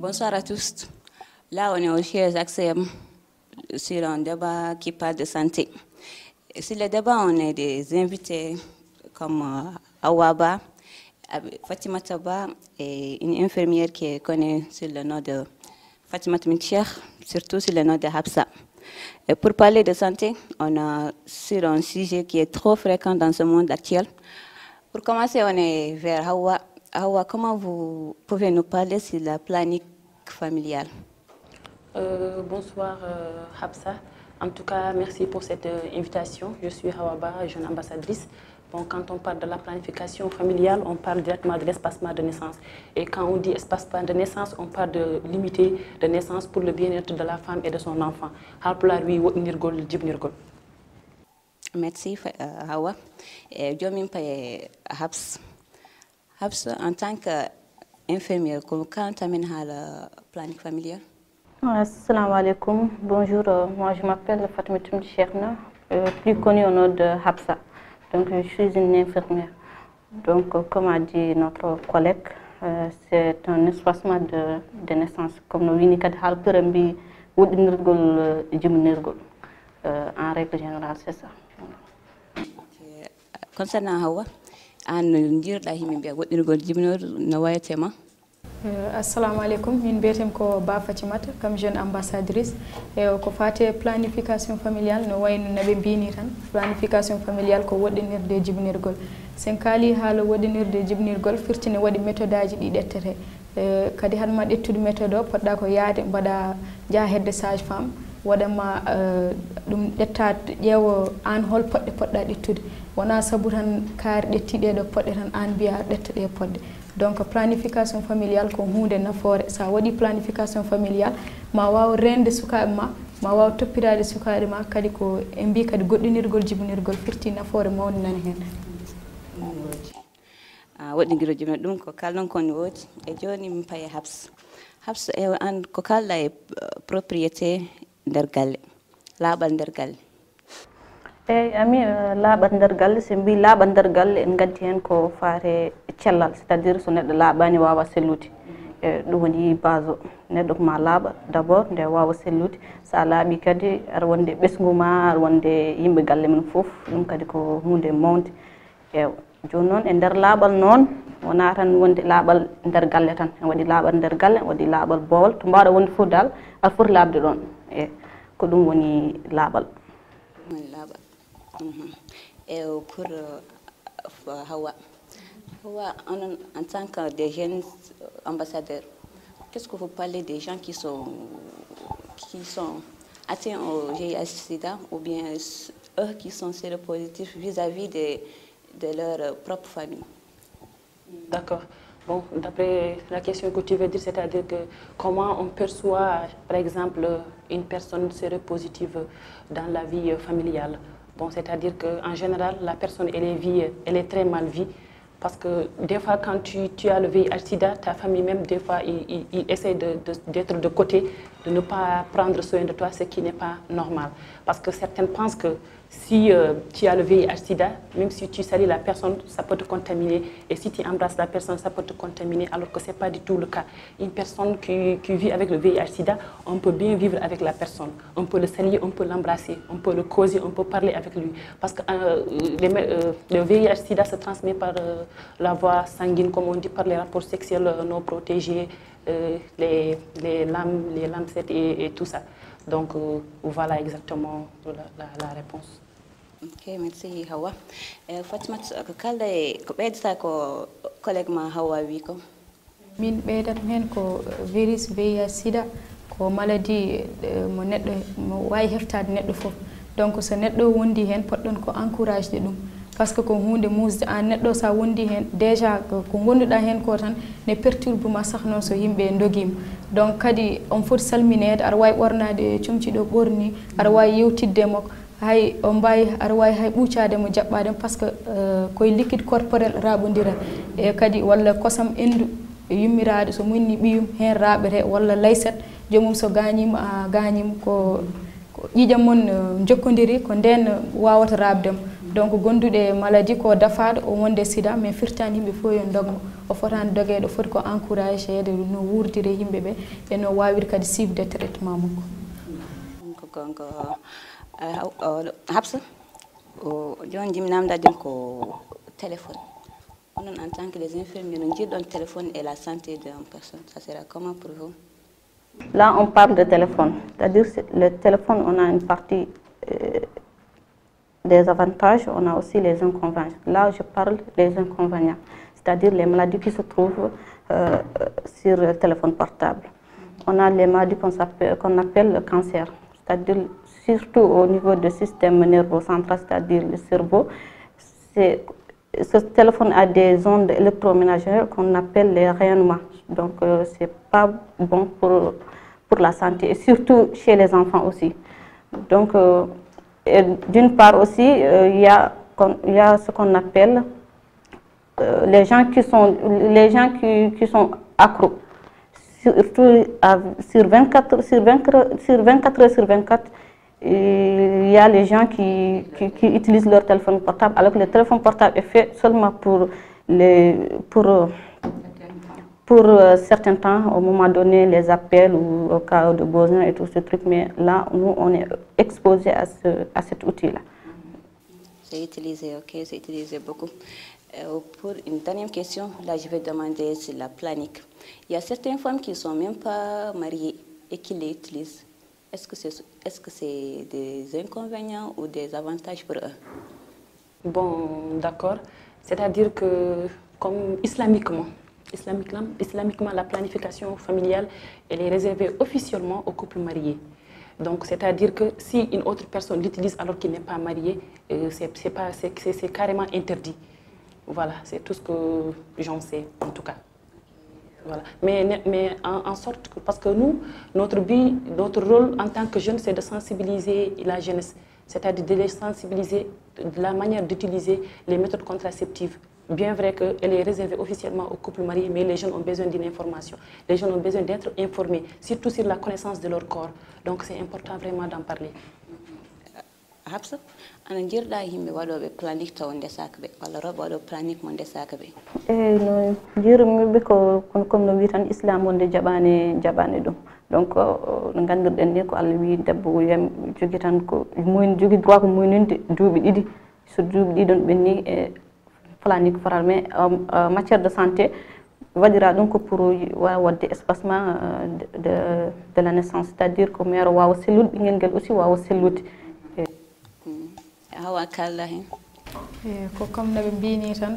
Bonsoir à tous. Là, on est au chez AXEM sur un débat qui parle de santé. Et sur le débat, on a des invités comme Awaba, Fatima Taba et une infirmière qui est connue sur le nom de Fatima Tmincher, surtout sur le nom de Hapsa. Et pour parler de santé, on a sur un sujet qui est trop fréquent dans ce monde actuel. Pour commencer, on est vers Hawa. Hawa, comment vous pouvez nous parler sur la planning familiale? Bonsoir Hapsa. En tout cas, merci pour cette invitation. Je suis Hawaba, jeune ambassadrice. Bon, quand on parle de la planification familiale, on parle directement de l'espacement de naissance. Et quand on dit espacement de naissance, on parle de limiter de naissance pour le bien-être de la femme et de son enfant. Merci Hawa. Habs, en tant qu'infirmière, comment tu amènes la planning familiale? Assalamu alaikum. Bonjour, moi je m'appelle Fatima Tmincher, plus connue au nom de Hapsa. Donc je suis une infirmière. Donc comme a dit notre collègue, c'est un espacement de naissance. Comme nous venons de en règle générale, c'est ça. Concernant Hawa, assalamu alaikum, min biyetem ko Ba Fatimata comme jeune ambassadrice et ko fate planification familiale no wayno nabe bini tan planification familiale ko woddinirde jibnirgol sen kali haala woddinirde jibnirgol firtine wadi méthode aji di dettete kadi hanma dettude méthode o podda ko yaade bada ja hedde sage femme wadama dum detta jeewo an hol podde podda dettude wana sabu tan kaari dettide do podde tan an biya dettede podde. Donc planification familiale ko hunde nafoore sa wadi planification familiale ma waw rende sukaabe ma waw toppiraade sukaabe ma kadi ko embi kadi goddinirgol jibinirgol firti nafoore mawni nani hen woddingiro jibina dum ko kalnon kon wodi e joni mi paye Habs e an ko kala e propriété der galle laabal der galle ami laaɓat nder galle so mbi laaɓat nder galle en gaddi hen ko faare cellal c' est à dire so neɗɗo laaɓani wawa sellude e ɗum woni base o neɗɗo koma laaɓa d' abord nde wawa sellude sa laaɓi kadi aɗa wonde ɓesgu ma aɗa wonde yimɓe galle men foof ɗum kadi ko hunde mawde ewa joni noon e nder laaɓal noon wona tan wonde laaɓal nder galle tan en waɗi laaɓal nder galle en waɗi laaɓal boowal to mbawɗa wonde foof dal aɗa foti laaɓde ɗon e ko ɗum woni laaɓal. Et pour Hawa, en tant que des jeunes ambassadeurs, qu'est-ce que vous parlez des gens qui sont atteints au VIH/SIDA ou bien eux qui sont séropositifs vis-à-vis de leur propre famille? D'accord. Bon, d'après la question que tu veux dire, c'est-à-dire que comment on perçoit, par exemple, une personne séropositive dans la vie familiale. Bon, c'est-à-dire qu'en général, la personne, elle est très mal vue. Parce que des fois, quand tu as le VIH/SIDA, ta famille même, des fois, il essaie d'être de côté, de ne pas prendre soin de toi, ce qui n'est pas normal. Parce que certains pensent que si tu as le VIH/SIDA, même si tu salis la personne, ça peut te contaminer. Et si tu embrasses la personne, ça peut te contaminer, alors que ce n'est pas du tout le cas. Une personne qui vit avec le VIH/SIDA, on peut bien vivre avec la personne. On peut le saluer, on peut l'embrasser, on peut le causer, on peut parler avec lui. Parce que le VIH/SIDA se transmet par la voie sanguine, comme on dit, par les rapports sexuels non protégés, les lamsettes et tout ça. Donc voilà exactement la réponse. Ok, merci Hawa. Fatima, ko ɓeydata ko collègue ma Hawa wi ko? Min ɓeydat hen ko virus VIH/SIDA ko maladie mo neɗɗo mo wawi heftade neɗɗo fof. Donc so neɗɗo wondi hen poɗɗon ko encourage de ɗum. Par ce que ko hunde musde an neɗɗo sa wondi hen déjà ko gonduɗa hen ko tan ne perturbe ma sah noon so yimɓe dogima. Donc kadi on foti salminede aɗa wawi ɓornade comci ɗo ɓorni aɗa wawi yewtidde makko hay o mbawi aɗa wawi hay ɓuccade mo jaɓɓade par ce que koye liquide corporel raɓodira e kadi walla kosam endu yummiraɗo so munni ɓiyum hen raɓete walla layset jomum so gañima ko ƴiƴam mon jokkodiri ko nden wawata rabdemo donc gonduɗe maladie ko dafaɗo o wonde sida mais firtani yimɓe fof yo dogmo o fotani doguede o foti ko encouragede no wurdire yimɓe ɓe e no wawir kadi suivde traitement makko Habsa joni jimi namdadin ko téléphone onon en tant que les infirmiers no jiiɗon téléphone et la santé d'une personne ça sera comment pour vous? Là on parle de téléphone, c'est-à-dire le téléphone on a une partie des avantages, on a aussi les inconvénients. Là je parle des inconvénients, c'est-à-dire les maladies qui se trouvent sur le téléphone portable. On a les maladies qu'on appelle le cancer, c'est-à-dire surtout au niveau du système nerveux central, c'est-à-dire le cerveau. Ce téléphone a des ondes électroménagères qu'on appelle les rayonnements. Donc c'est pas bon pour la santé, et surtout chez les enfants aussi. Donc d'une part aussi, il y a ce qu'on appelle les gens qui sont accros. Surtout sur 24 heures sur 24, il y a les gens qui utilisent leur téléphone portable, alors que le téléphone portable est fait seulement pour certains temps, au moment donné, les appels ou au cas de besoin et tout ce truc. Mais là, nous, on est exposé à cet outil-là. C'est utilisé, ok, c'est utilisé beaucoup. Pour une dernière question, là, je vais demander sur la planique. Il y a certaines femmes qui ne sont même pas mariées et qui l'utilisent. Est-ce que c'est des inconvénients ou des avantages pour eux? Bon, d'accord. C'est-à-dire que, comme islamiquement, la planification familiale, elle est réservée officiellement aux couples mariés. Donc, c'est-à-dire que si une autre personne l'utilise alors qu'il n'est pas marié, c'est carrément interdit. Voilà, c'est tout ce que j'en sais, en tout cas. Voilà. Mais en sorte que, parce que nous, notre rôle en tant que jeunes, c'est de sensibiliser la jeunesse, c'est-à-dire de les sensibiliser de la manière d'utiliser les méthodes contraceptives. Bien vrai qu'elle est réservée officiellement aux couples mariés, mais les jeunes ont besoin d'une information. Les jeunes ont besoin d'être informés, surtout sur la connaissance de leur corps. Donc c'est important vraiment d'en parler. Habsa, ana jirɗa yimɓe waɗoɓe planique taw ndesaka ɓe walla rewɓe waɗo planique mo ndesaka ɓe? Eyi no jiirumiɓe ko comme no wi tan islam wonde jaɓani ɗum. Donc no gandirɗen ni ko Allah wi debbo yam jogui tan ko jogui droit ko muyninde duuɓi ɗiɗi, so duuɓi ɗiɗi ɗon ɓenni e planique faral. Mais matière de santé waɗira ɗum ko pour wadde espacement de la naissance, c'est-à-dire ko mère wawa sellude ɓinguel nguel aussi wawa sellude. Hawa kalla hen ko comme no ɓe mbini tan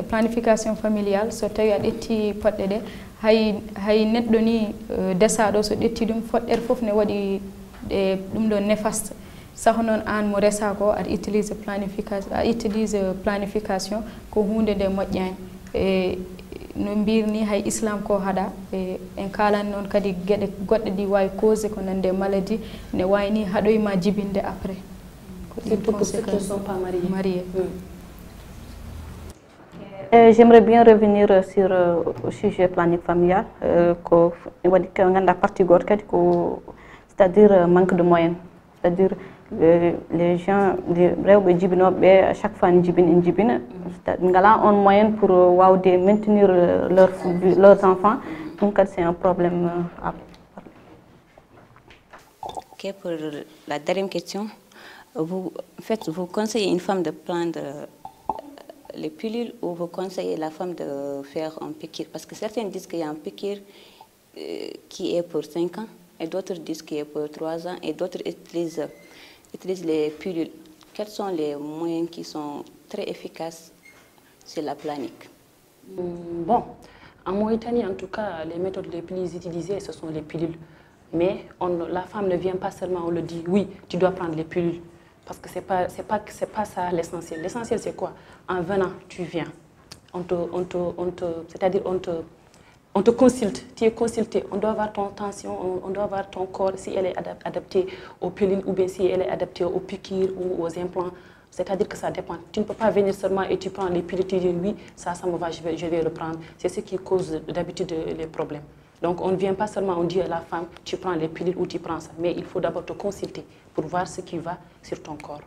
planification familiale so tawi a ƴetti poɗɗe ɗe hay neɗɗo ni desaɗo so ƴetti ɗum foɗɗere fof ne waɗi ɗum ɗo néfaste. Saho noon an mo resa ko aɗa utilise planification ko hunde nde moƴƴani. No mbirni hay islam ko haɗa en kalani noon kadi gueɗe goɗɗe ɗi wawi causé ko nande maladie ne wayni haɗoyma jibinde après. Surtout pour ceux qui ne sont pas mariés. J'aimerais bien revenir sur le sujet planique familial, la partie c'est-à-dire manque de moyens. C'est-à-dire les gens, à chaque fois, ils ont un moyen pour maintenir leurs enfants. Donc, c'est un problème à parler. Ok, pour la dernière question, vous conseillez une femme de prendre les pilules ou vous conseillez la femme de faire un piqûre? Parce que certains disent qu'il y a un piqûre qui est pour 5 ans, et d'autres disent qu'il est pour 3 ans, et d'autres utilisent les pilules. Quels sont les moyens qui sont très efficaces sur la planique? Bon, en Mauritanie, en tout cas, les méthodes les plus utilisées, ce sont les pilules. Mais la femme ne vient pas seulement, on le dit, oui, tu dois prendre les pilules. Parce que c'est pas ça l'essentiel. L'essentiel, c'est quoi? En venant, tu viens. C'est-à-dire, on te consulte, tu es consulté, on doit voir ton tension, on doit voir ton corps, si elle est adaptée aux pilules ou bien si elle est adaptée aux piqûres ou aux implants. C'est-à-dire que ça dépend. Tu ne peux pas venir seulement et tu prends les pilules, tu dis oui, ça me va, je vais le prendre. C'est ce qui cause d'habitude les problèmes. Donc on ne vient pas seulement, on dit à la femme, tu prends les pilules ou tu prends ça, mais il faut d'abord te consulter pour voir ce qui va sur ton corps.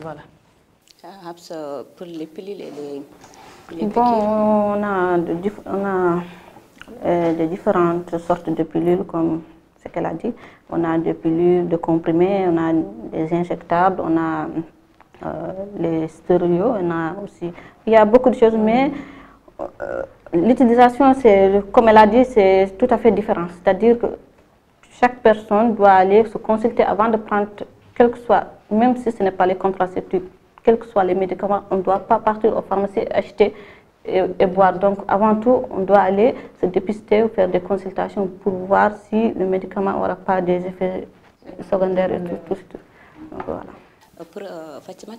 Voilà. Pour les pilules et les Bon, piqûres. on a de différentes sortes de pilules, comme ce qu'elle a dit. On a des pilules de comprimés, on a des injectables, on a les stérios, on a aussi... Il y a beaucoup de choses, mais l'utilisation, comme elle a dit, c'est tout à fait différent. C'est-à-dire que chaque personne doit aller se consulter avant de prendre, quel que soit, même si ce n'est pas les contraceptifs, quels que soient les médicaments, on ne doit pas partir aux pharmacies acheter et boire. Donc, avant tout, on doit aller se dépister ou faire des consultations pour voir si le médicament n'aura pas des effets secondaires et tout. Donc, voilà. Pour Fatimat,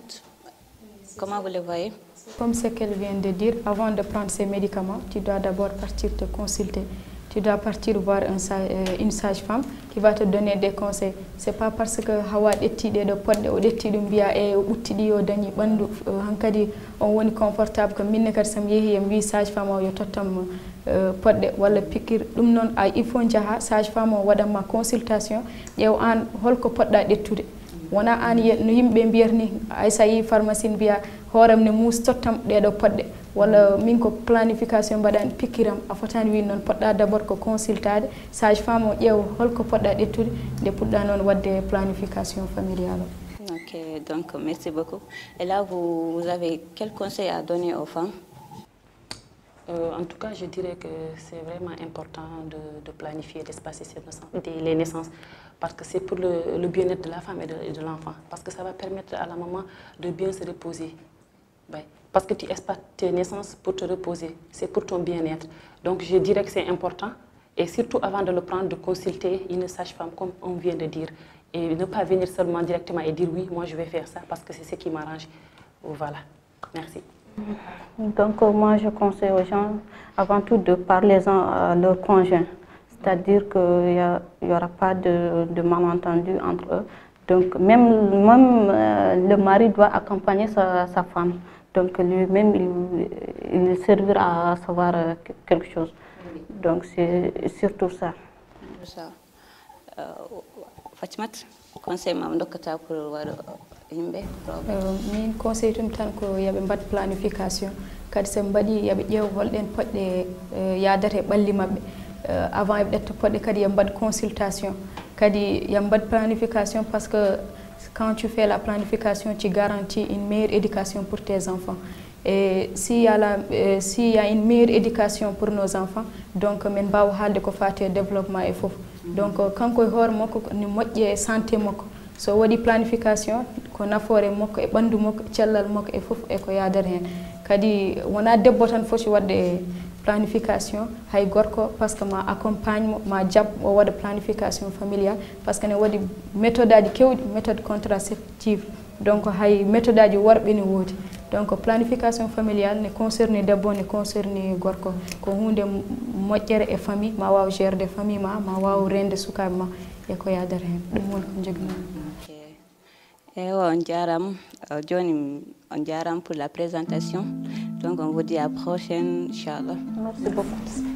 comment vous le voyez? Comme ce qu'elle vient de dire, avant de prendre ces médicaments, tu dois d'abord partir te consulter. Tu dois partir voir une sage-femme qui va te donner des conseils. Ce n'est pas parce que Hawa détide de podde ou détide mbia e uttidi o dañi bandu hankadi on woni confortable que minne kadi sam yehi wi sage-femme o yo tottam podde walla pikir dum non il faut jaha sage-femme o wadanma consultation ƴeew an holko podda dettude wona an no yimbe mbiyatni ay sa yi pharmacie biya horam ne mus tottam dedo podde wala min ko planification badan pikiram a fotani wi non podda d'abord ko consultade sage femme o ƴeew holko podda dettude de pudda non wadde planification familiale. Ok, donc merci beaucoup. Et là, vous avez quel conseil à donner aux femmes? En tout cas, je dirais que c'est vraiment important de planifier, d'espacer les naissances, parce que c'est pour le bien-être de la femme et de l'enfant, parce que ça va permettre à la maman de bien se reposer. Parce que tu espaces tes naissances pour te reposer, c'est pour ton bien-être. Donc je dirais que c'est important, et surtout avant de le prendre, de consulter une sage-femme, comme on vient de dire, et ne pas venir seulement directement et dire oui, moi je vais faire ça, parce que c'est ce qui m'arrange. Voilà, merci. Donc moi je conseille aux gens avant tout de parler-en à leur conjoint, c'est-à-dire qu'il n'y aura pas de malentendu entre eux. Donc même le mari doit accompagner sa femme, donc lui-même il servira à savoir quelque chose. Donc c'est surtout ça. Fatimat, conseil mam dokkata pour yimɓe min conseil tum tan ko yaɓe mbaɗ planification kadi so mbaɗi yaɓe ƴeew holɗen poɗɗe yadata e ɓalli maɓɓe avant eɓe ɗetta poɗɗe kadi yo mbaɗ consultation kadi yo mbaɗ planification parce que quand tu fais la planification tu garantis une meilleure éducation pour tes enfants. Et s'il y a une meilleure éducation pour nos enfants, donc men mbawa haalde ko fati développement et fof. Donc kanko e hoore makko ni moƴƴe santé makko so waɗi planification ko nafoore makko e ɓanndu makko e cellal makko e fof e ko yadata hen kadi wona debbo tan foti wadde planification hay gorko par ce que ma accompagne mo ma jab o waɗa planification familiale par ce que ne waɗi méthode aji kewɗi méthode contraceptive donc hay méthode aji worɓe ne woodi donc planification familiale ne concerne debbo ne concerne gorko ko hunde moƴƴere e famille ma waw gérde famille ma waw rende sukaɓe ma e ko yadata hen ɗum woni ko jogui. On jaram, Johnny, on jaram pour la présentation. Donc on vous dit à la prochaine, Inch'Allah. Merci beaucoup.